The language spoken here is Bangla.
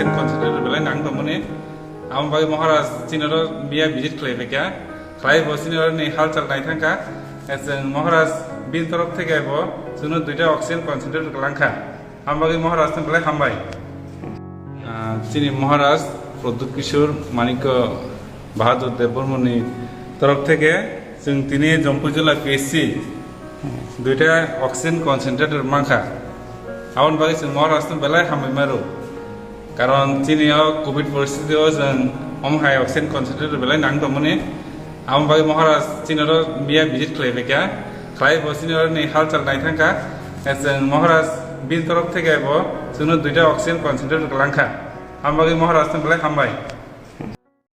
অক্সিজেন কনসেন্ট্রেটর বেলায় নাং দমনি আমন বাকি মহারাজ চিনর বিয়া ভিজিট খাইবেকা খাই বসিনর নি হালচাল নাই থাকা जों महाराज बिन तरफ থেকে আইব जोंनो দুইটা অক্সিজেন কনসেন্ট্রেটর লাংখা আমবাগি মহারাজ বেলায় হামবাই চিনি মহারাজ প্রদ্যুৎ কিশোর মানিক বাহাদুর দেববর্মনি তরফ থেকে जों তিনি জম্পু জেলা পিএসসি দুইটা অক্সিজেন কনসেন্ট্রেটর মাংখা আমন বাকি जों মহারাজ বেলায় হামবাই মারু কারণ চিনিও কোভিড পরিস্থিতিও जों অমহাই অক্সিজেন কনসেন্ট্রেটর বেলায় নাং দমনি আমন বাকি মহারাজ চিনর বিয়া ভিজিট খাইবেকা খাই বসিনর নি হালচাল নাই থাকা जों মহারাজ বিন তরফ থেকে আইব जोंनो দুইটা অক্সিজেন কনসেন্ট্রেটর লাংখা আমবাগি মহারাজ বেলায় হামবাই